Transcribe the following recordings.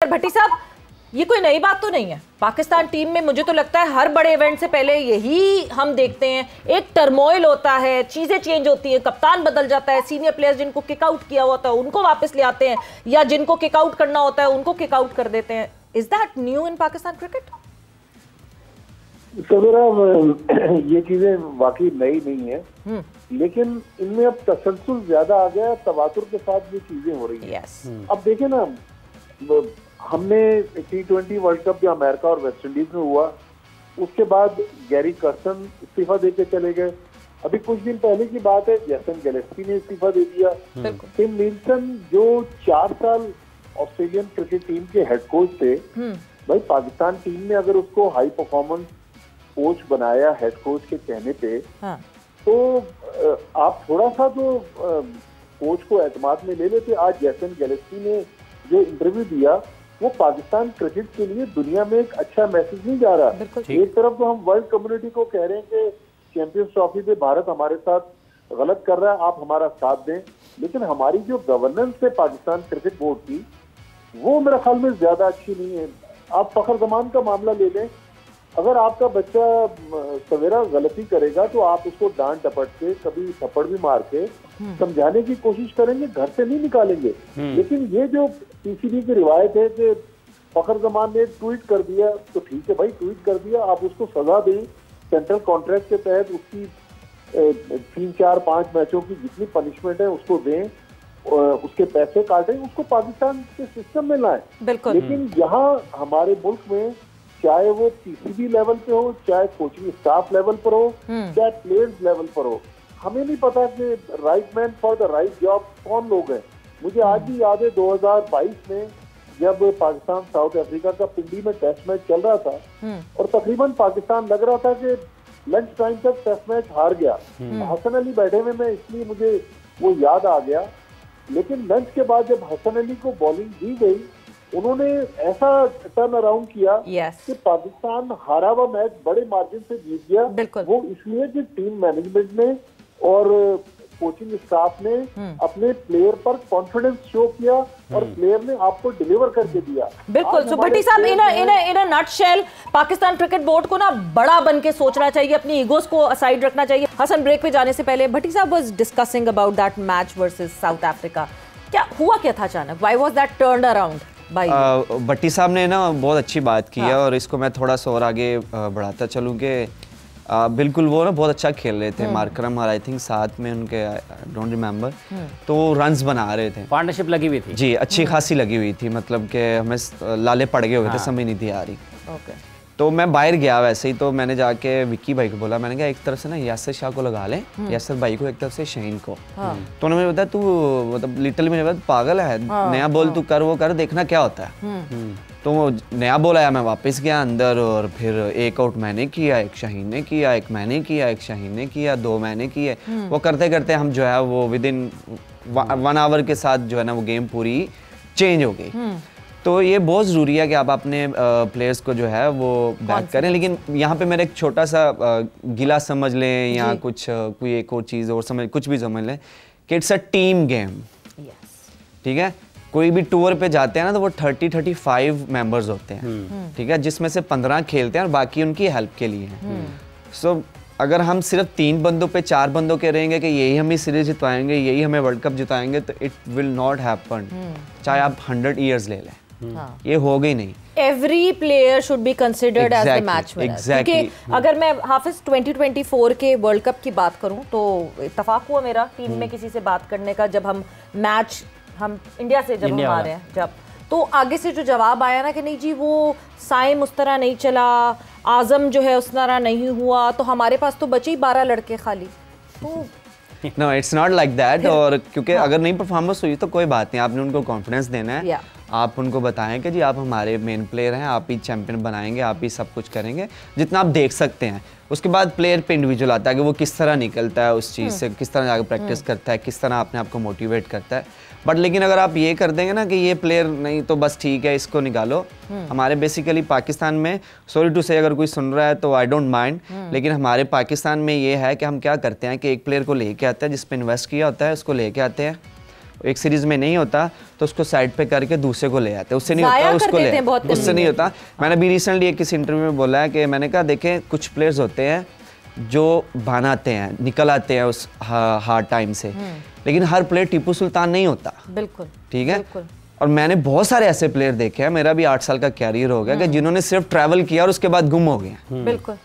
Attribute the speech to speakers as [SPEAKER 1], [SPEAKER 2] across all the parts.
[SPEAKER 1] भट्टी साहब, ये कोई नई बात तो नहीं है। पाकिस्तान टीम में मुझे तो लगता है हर बड़े इवेंट से पहले यही हम देखते हैं, एक टर्मोइल होता है, चीजें चेंज होती है, कप्तान बदल जाता है, सीनियर प्लेयर्स जिनको किक आउट किया होता है उनको वापस ले आते हैं, या जिनको किक आउट करना होता है उनको किक आउट कर देते हैं। Is that new in Pakistan cricket?
[SPEAKER 2] ये चीजें वाकई नई नहीं है, लेकिन इनमें अब तसलसल ज्यादा आ गया, तवातुर के साथ ये चीजें हो रही हैं। अब देखें ना, हमने T20 वर्ल्ड कप जो अमेरिका और वेस्ट इंडीज में हुआ, उसके बाद गैरी कर्सन इस्तीफा देके चले गए। अभी कुछ दिन पहले की बात है, जेसन गैलेस्पी ने इस्तीफा दे दिया। टिम नील्सन जो 4 साल ऑस्ट्रेलियन क्रिकेट टीम के हेड कोच थे, भाई पाकिस्तान टीम ने अगर उसको हाई परफॉर्मेंस कोच बनाया हेड कोच के कहने पे, तो आप थोड़ा सा तो कोच को एतमाद में ले लेते। आज जेसन गैलेस्पी ने जो इंटरव्यू दिया, वो पाकिस्तान क्रिकेट के लिए दुनिया में एक अच्छा मैसेज नहीं जा रहा। एक तरफ तो हम वर्ल्ड कम्युनिटी को कह रहे हैं कि चैंपियंस ट्रॉफी पे भारत हमारे साथ गलत कर रहा है, आप हमारा साथ दें, लेकिन हमारी जो गवर्नेंस है पाकिस्तान क्रिकेट बोर्ड की, वो मेरे ख्याल में ज्यादा अच्छी नहीं है। आप फखर जमान का मामला ले लें, अगर आपका बच्चा सवेरा गलती करेगा तो आप उसको डांट डपट के, कभी थप्पड़ भी मार के समझाने की कोशिश करेंगे, घर से नहीं निकालेंगे। लेकिन ये जो पीसीबी की रिवायत है कि फखर जमान ने ट्वीट कर दिया तो ठीक है भाई, ट्वीट कर दिया, आप उसको सजा दें, सेंट्रल कॉन्ट्रैक्ट के तहत उसकी 3, 4, 5 मैचों की जितनी पनिशमेंट है उसको दें, उसके पैसे काटें, उसको पाकिस्तान के सिस्टम में लाएं। लेकिन यहाँ हमारे मुल्क में चाहे वो पीसीबी लेवल पे हो, चाहे कोचिंग स्टाफ लेवल पर हो, चाहे प्लेयर्स लेवल पर हो, हमें नहीं पता कि right man for the right job कौन लोग हैं। मुझे आज भी याद है 2022 में जब पाकिस्तान साउथ अफ्रीका का पिंडी में टेस्ट मैच चल रहा था, और तकरीबन पाकिस्तान लग रहा था कि लंच टाइम तक टेस्ट मैच हार गया। हसन अली बैठे हुए में, इसलिए मुझे वो याद आ गया। लेकिन लंच के बाद जब हसन अली को बॉलिंग दी गई, उन्होंने ऐसा टर्न अराउंड किया कि पाकिस्तान हारा हुआ मैच बड़े मार्जिन से जीत गया। वो इसलिए कि टीम मैनेजमेंट ने और कोचिंग स्टाफ ने अपने प्लेयर पर कॉन्फिडेंस शो किया और प्लेयर ने आपको डिलीवर करके दिया।
[SPEAKER 1] बिल्कुल। So Bhatti sahab, in a nutshell Pakistan cricket board को ना बड़ा बन के सोचना चाहिए, अपनी ईगोस को असाइड रखना चाहिए। हसन, ब्रेक पे जाने से पहले Bhatti sahab was discussing about that match versus South Africa. क्या हुआ, क्या था अचानक? Why was that turned around?
[SPEAKER 3] Bhatti sahab ने ना बहुत अच्छी बात की है, और इसको मैं थोड़ा सा और आगे बढ़ाता चलूँ कि बिल्कुल वो ना बहुत अच्छा खेल रहे थे। मार्करम और आई थिंक साथ में उनके, डोंट रिमेंबर, तो वो रन्स बना रहे थे,
[SPEAKER 4] पार्टनरशिप लगी हुई थी
[SPEAKER 3] जी, अच्छी खासी लगी हुई थी, मतलब कि हमें लाले पड़ गए हुए थे, समझ नहीं थी आ रही। तो मैं बाहर गया वैसे ही, तो मैंने जाके विक्की भाई को बोला, मैंने कहा एक तरफ से ना यासर शाह को लगा ले, यासर भाई को, एक तरफ से शाहीन को। तो उन्होंने बताया तू मतलब लिटिल में पागल है, नया बॉल तू कर, वो कर, देखना क्या होता है। तो वो नया बॉल आया, मैं वापस गया अंदर, और फिर एक आउट मैंने किया, एक शाहीन ने किया, एक मैंने किया, एक शाहीन ने किया, 2 मैंने किए। वो करते करते हम जो है वो विद इन 1 आवर के साथ जो है ना वो गेम पूरी चेंज हो गई। तो ये बहुत ज़रूरी है कि आप अपने प्लेयर्स को जो है वो बैक करें। लेकिन यहाँ पे मेरा एक छोटा सा गिला समझ लें, या कुछ कोई एक और चीज़ और समझ, कुछ भी समझ लें कि इट्स अ टीम गेम। ठीक है, कोई भी टूर पे जाते हैं ना तो वो 30-35 मेंबर्स होते हैं, ठीक है, जिसमें से 15 खेलते हैं और बाकी उनकी हेल्प के लिए हैं। सो अगर हम सिर्फ 3 बंदों पे 4 बंदों के रहेंगे कि यही हमें सीरीज जितवाएंगे, यही हमें वर्ल्ड कप जिताएंगे, तो इट विल नॉट हैपन, चाहे आप 100 ईयर्स ले लें। ये हो गई नहीं।
[SPEAKER 1] Every player should be considered as the match winner. क्योंकि अगर मैं हाफिज 2024 के वर्ल्ड कप की बात करूं तो इत्तेफाक हुआ मेरा टीम में किसी से बात करने का, जब हम मैच हम इंडिया से जब हम आ रहे हैं, जब तो आगे से जो जवाब आया ना कि नहीं जी वो साइम उस तरह नहीं चला, आजम जो है उस तरह नहीं हुआ, तो हमारे पास तो बचे ही 12 लड़के खाली। तो
[SPEAKER 3] no, it's not like that. और क्योंकि अगर नहीं परफॉर्मेंस हुई तो कोई बात नहीं, आपने उनको कॉन्फिडेंस देना है। आप उनको बताएं कि जी आप हमारे मेन प्लेयर हैं, आप ही चैंपियन बनाएंगे, आप ही सब कुछ करेंगे जितना आप देख सकते हैं। उसके बाद प्लेयर पे इंडिविजुअल आता है कि वो किस तरह निकलता है उस चीज़ से, किस तरह जाकर प्रैक्टिस करता है, किस तरह अपने आप को मोटिवेट करता है। बट लेकिन अगर आप ये कर देंगे ना कि ये प्लेयर नहीं तो बस ठीक है इसको निकालो, हमारे बेसिकली पाकिस्तान में, सॉरी टू से अगर कोई सुन रहा है तो आई डोंट माइंड, लेकिन हमारे पाकिस्तान में ये है कि हम क्या करते हैं कि एक प्लेयर को लेके आते हैं जिस पे इन्वेस्ट किया होता है, उसको लेके आते हैं, एक सीरीज में नहीं होता तो उसको साइड पे करके दूसरे को ले आते, उससे नहीं होता उसको ले, उससे नहीं होता। मैंने भी रिसेंटली एक किसी इंटरव्यू में बोला है कि मैंने कहा देखें कुछ प्लेयर्स होते हैं जो बनाते हैं, निकल आते हैं उस हार्ड टाइम से, लेकिन हर प्लेयर टीपू सुल्तान नहीं होता।
[SPEAKER 1] बिल्कुल
[SPEAKER 3] ठीक है। और मैंने बहुत सारे ऐसे प्लेयर देखे हैं, मेरा भी 8 साल का कैरियर हो गया कि जिन्होंने सिर्फ ट्रैवल किया और उसके बाद गुम हो गए।
[SPEAKER 1] बिल्कुल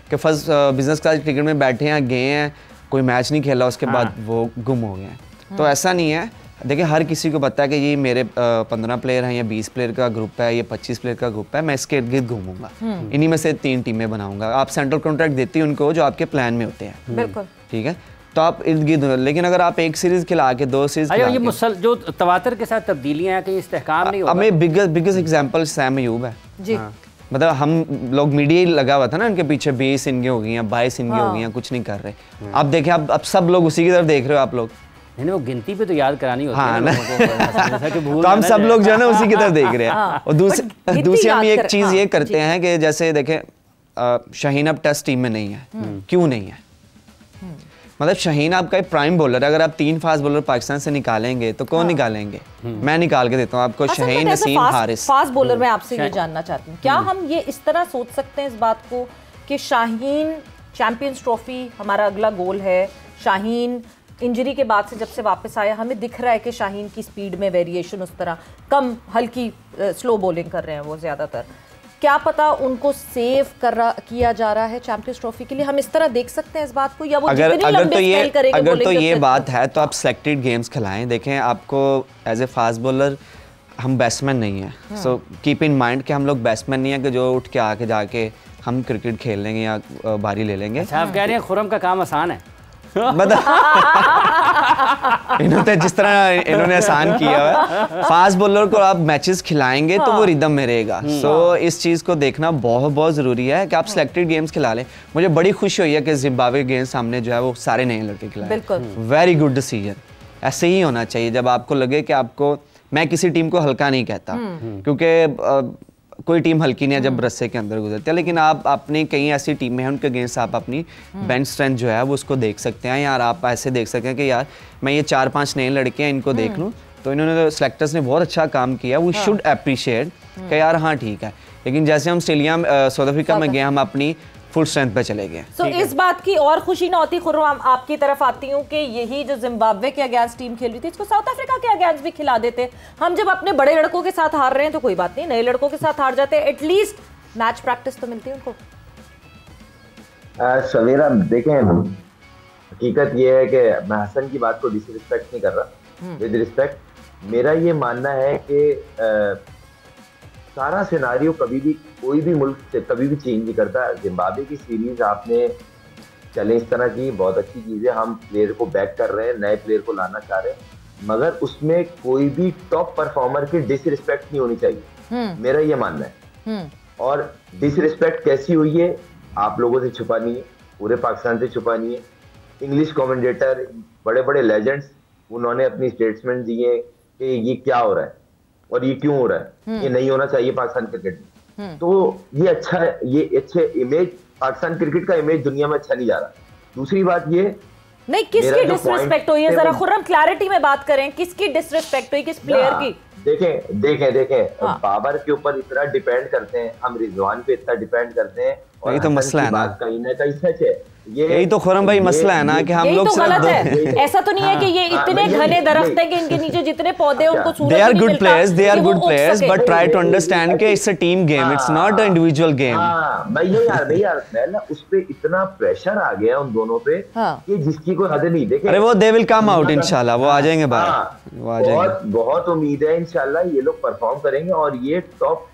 [SPEAKER 3] कि फर्स्ट बिजनेस क्लास क्रिकेट में बैठे हैं, गए हैं, कोई मैच नहीं खेला, उसके बाद वो गुम हो गए हैं। तो ऐसा नहीं है। देखिए हर किसी को पता है कि ये मेरे 15 प्लेयर हैं या 20 प्लेयर का ग्रुप है, ये 25 प्लेयर का ग्रुप है, मैं इसके इर्द गिर्द घूमूंगा, इन्हीं में से 3 टीमें बनाऊंगा। आप सेंट्रल कॉन्ट्रैक्ट देती हैं उनको जो आपके प्लान में होते हैं।
[SPEAKER 1] बिल्कुल
[SPEAKER 3] ठीक है। तो आप इर्द गिर्द, लेकिन अगर आप एक सीरीज खिला के 2 सीरीज
[SPEAKER 4] ये जो तवातर के साथ तब्दीलियां हैं कि इस्तेहकाम नहीं होगा।
[SPEAKER 3] हमें बिगेस्ट एग्जांपल सैम अयूब है
[SPEAKER 1] जी।
[SPEAKER 3] मतलब हम लोग मीडिया ही लगा हुआ था ना उनके पीछे, 20 इनके हो गई हैं, 22 इनके हो गई हैं, कुछ नहीं कर रहे। आप देखें अब सब लोग उसी की तरफ देख रहे हो आप लोग।
[SPEAKER 4] नहीं वो गिनती पे तो याद करानी होती है
[SPEAKER 3] ना। तो हम सब लोग जो है ना उसी की तरफ देख रहे हैं। और दूसरी हम एक चीज ये करते हैं कि जैसे देखें शाहीन अब टेस्ट टीम में नहीं है, क्यों नहीं है? मतलब शाहीन आपका एक प्राइम बॉलर है, अगर आप 3 फास्ट बॉलर पाकिस्तान से निकालेंगे तो कौन निकालेंगे? मैं निकाल के देता हूँ आपको, शाहीन, नसीम, हारिस।
[SPEAKER 1] फास्ट बॉलर में आपसे ये जानना चाहती हूँ, क्या हम ये इस तरह सोच सकते हैं इस बात को कि शाहीन चैंपियंस ट्रॉफी हमारा अगला गोल है? शाहीन इंजरी के बाद से जब से वापस आया हमें दिख रहा है कि शाहीन की स्पीड में वेरिएशन उस तरह कम, हल्की स्लो बॉलिंग कर रहे हैं वो ज़्यादातर। क्या पता उनको सेव किया जा रहा है चैंपियंस ट्रॉफी के लिए? हम इस तरह देख सकते हैं इस बात को, या वो
[SPEAKER 3] अगर तो ये बात है तो आप सेलेक्टेड गेम्स खिलाएं। देखें आपको एज ए फास्ट बॉलर हम बैट्समैन नहीं है, सो कीप इन माइंड कि हम लोग बैट्समैन नहीं है कि जो उठ के आके जाके हम क्रिकेट खेल लेंगे या बारी ले लेंगे।
[SPEAKER 4] अच्छा, आप कह रहे हैं खुरम का काम आसान है?
[SPEAKER 3] इन्होंने जिस तरह इन्होंने आसान किया है, फास्ट बॉलर को आप मैचेस खिलाएंगे तो वो रिदम में रहेगा। सो इस चीज़ को देखना बहुत बहुत ज़रूरी है कि आप सिलेक्टेड गेम्स खिला लें। मुझे बड़ी खुशी हुई है कि जिम्बाब्वे गेम्स सामने जो है वो सारे नए लड़के खिलाए। Very good decision. ऐसे ही होना चाहिए जब आपको लगे कि आपको, मैं किसी टीम को हल्का नहीं कहता क्योंकि कोई टीम हल्की नहीं है जब रस्से के अंदर गुजरती है, लेकिन आप अपनी कई ऐसी टीमें हैं उनके अगेंस्ट आप अपनी बेंच स्ट्रेंथ जो है वो उसको देख सकते हैं। यार आप ऐसे देख सकते हैं कि यार मैं ये 4-5 नए लड़के हैं इनको देख लूँ, तो इन्होंने सिलेक्टर्स ने बहुत अच्छा काम किया, वी शुड अप्रिशिएट कि यार हाँ ठीक है। लेकिन जैसे हम ऑस्ट्रेलिया साउथ अफ्रीका में गए, हम अपनी फुल स्ट्रेंथ पे चले गए।
[SPEAKER 1] तो इस बात की और खुशी ना होती खुर्रम, आपकी तरफ आती हूँ कि यही जो जिम्बाब्वे के अगेंस्ट टीम खेल रही थी इसको साउथ अफ्रीका के अगेंस्ट भी खिला देते। हम जब अपने बड़े लड़कों के साथ हार रहे हैं तो कोई बात नहीं, नए लड़कों के साथ हार जाते, एटलीस्ट मैच प्रैक्टिस तो मिलती है उनको।
[SPEAKER 5] सवेरा देखें, हकीकत ये है कि मैं हसन की बात को डिसरिस्पेक्ट नहीं कर रहा, विद रिस्पेक्ट मेरा ये मानना है कि सारा सिनारियो कभी भी कोई भी मुल्क से कभी भी चेंज नहीं करता। जिम्बाब्वे की सीरीज आपने चैलेंज तरह की, बहुत अच्छी चीज़ है, हम प्लेयर को बैक कर रहे हैं, नए प्लेयर को लाना चाह रहे हैं, मगर उसमें कोई भी टॉप परफॉर्मर की डिसरिस्पेक्ट नहीं होनी चाहिए, मेरा ये मानना है। और डिसरिस्पेक्ट कैसी हुई है? आप लोगों से छुपानी है, पूरे पाकिस्तान से छुपानी है। इंग्लिश कमेंटेटर, बड़े बड़े लेजेंड्स, उन्होंने अपनी स्टेटमेंट दिए कि ये क्या हो रहा है और ये क्यों हो रहा है, ये नहीं होना चाहिए पाकिस्तान क्रिकेट में। तो ये अच्छा है, ये अच्छे इमेज, पाकिस्तान क्रिकेट का इमेज दुनिया में अच्छा नहीं जा रहा। दूसरी बात ये
[SPEAKER 1] नहीं, किसकी डिसरिस्पेक्ट हुई है? जरा खुर्रम क्लैरिटी में बात करें, किसकी डिसरिस्पेक्ट हुई, किस प्लेयर की?
[SPEAKER 5] देखें बाबर के ऊपर इतना डिपेंड करते हैं हम, रिजवान पे इतना डिपेंड करते हैं, और
[SPEAKER 3] यही तो मसला है ना,
[SPEAKER 5] कहीं ना कहीं सच है।
[SPEAKER 3] यही तो खुर्रम भाई मसला है ना कि हम लोग
[SPEAKER 1] तो गलत है। ऐसा तो नहीं है कि ये इतने घने दरख्त हैं कि इनके नीचे जितने पौधे हैं उनको सूरज
[SPEAKER 3] नहीं मिलता। They are good players, but try to understand कि it's a team game, it's not an individual game।
[SPEAKER 5] भाई यार मैं ना उस पे इतना प्रेशर आ गया उन दोनों पे कि जिसकी कोई हद नहीं। देखे,
[SPEAKER 3] अरे वो they will come out इंशाल्लाह, वो आ जाएंगे बाहर, वो आ जाएंगे।
[SPEAKER 5] बहुत उम्मीद है इंशाल्लाह ये लोग परफॉर्म करेंगे, और ये टॉप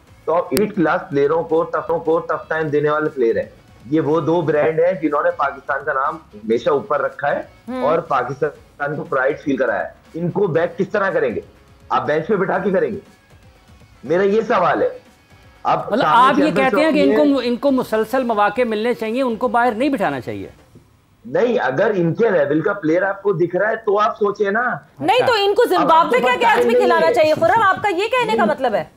[SPEAKER 5] 8 क्लास प्लेयरों को टफ टाइम देने वाले प्लेयर हैं। ये वो 2 ब्रांड हैं जिन्होंने पाकिस्तान का नाम हमेशा ऊपर रखा है और पाकिस्तान को प्राइड फील कराया है। इनको बैक किस तरह करेंगे? आप बेंच पे बिठा के करेंगे? मेरा ये सवाल है। अब
[SPEAKER 4] मतलब आप ये कहते हैं कि इनको मुसलसल मौके मिलने चाहिए, उनको बाहर नहीं बिठाना चाहिए?
[SPEAKER 5] नहीं, अगर इनके लेवल का प्लेयर आपको दिख रहा है तो आप सोचे ना।
[SPEAKER 1] नहीं तो इनको जिम्बाब्वे के अगेंस्ट भी खिलाना चाहिए। खुर्रम, आपका ये कहने का मतलब है?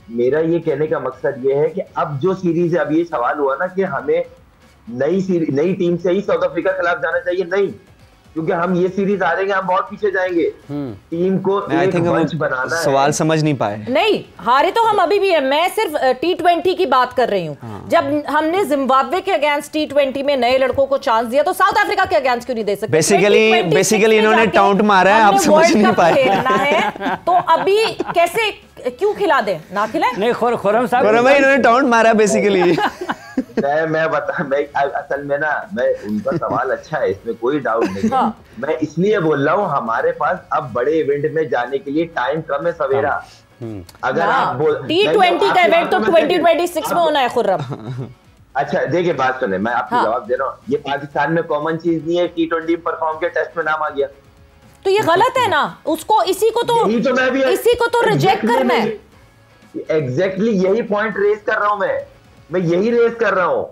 [SPEAKER 5] मेरा ये कहने का मकसद ये है कि अब जो सीरीज है, अब ये सवाल हुआ ना कि हमें नई टीम से ही साउथ अफ्रीका के खिलाफ जाना चाहिए। नहीं, क्योंकि हम ये सीरीज हारेंगे, हम बहुत पीछे जाएंगे। टीम को एक मंच बनाना है।
[SPEAKER 3] सवाल समझ नहीं पाए।
[SPEAKER 1] नहीं हारे तो हम अभी भी है, मैं सिर्फ T20 की बात कर रही हूँ। जब हमने जिम्बाब्वे के अगेंस्ट T20 में नए लड़कों को चांस दिया तो साउथ अफ्रीका के अगेंस्ट क्यों नहीं दे सकते?
[SPEAKER 3] बेसिकली इन्होंने टाउंट मारा है, आप समझ नहीं पाए।
[SPEAKER 1] तो अभी कैसे क्यों खिला दे? ना खिलाए?
[SPEAKER 4] नहीं खुर्रम साहब
[SPEAKER 3] इन्होंने टाउंट मारा बेसिकली।
[SPEAKER 5] मैं असल में ना, मैं उनका सवाल अच्छा है, इसमें कोई डाउट नहीं है। मैं इसलिए बोल रहा हूँ हमारे पास अब बड़े इवेंट में जाने के लिए टाइम कम है सवेरा। अगर आप
[SPEAKER 1] T20 का इवेंट तो 2026 में होना है खुर्रम।
[SPEAKER 5] अच्छा देखिए बात सुने, मैं आपको जवाब दे रहा हूँ। ये पाकिस्तान में कॉमन चीज नहीं है, T20 परफॉर्म के टेस्ट में नाम आ गया
[SPEAKER 1] तो ये गलत है ना, उसको इसी को तो रिजेक्ट करना है।
[SPEAKER 5] एग्जैक्टली यही पॉइंट रेज कर रहा हूं मैं यही रेज कर रहा हूं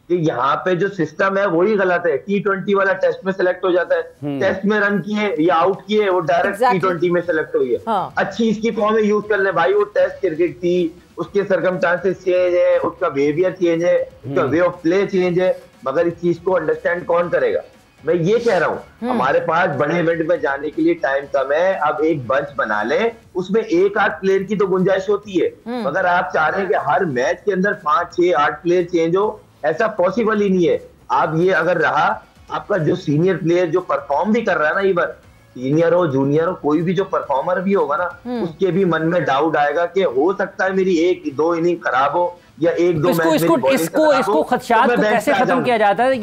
[SPEAKER 5] कि यहाँ पे जो सिस्टम है वही गलत है। T20 वाला टेस्ट में सिलेक्ट हो जाता है, टेस्ट में रन किए या आउट किए, वो डायरेक्ट T20 में सिलेक्ट हुई है। अच्छी इसकी फॉर्म है, यूज कर ले भाई। वो टेस्ट क्रिकेट थी, उसके सर्कमस्टांसेस चेंज है, उसका बिहेवियर चेंज है, उसका वे ऑफ प्ले चेंज है, मगर इस चीज को अंडरस्टैंड कौन करेगा? मैं ये कह रहा हूँ हमारे पास बड़े इवेंट में जाने के लिए टाइम कम है। अब एक बंच बना ले, उसमें एक आध प्लेयर की तो गुंजाइश होती है, मगर आप चाह रहे हैं कि हर मैच के अंदर 5, 6, 8 प्लेयर चेंज हो, ऐसा पॉसिबल ही नहीं है। आप ये अगर रहा, आपका जो सीनियर प्लेयर जो परफॉर्म भी कर रहा है ना, ये बार सीनियर हो जूनियर हो, कोई भी जो परफॉर्मर भी होगा ना, उसके भी मन में डाउट आएगा कि हो सकता है मेरी 1-2 इनिंग खराब हो या 1-2 मैच
[SPEAKER 4] इसको खदशात को कैसे खत्म किया जाता है?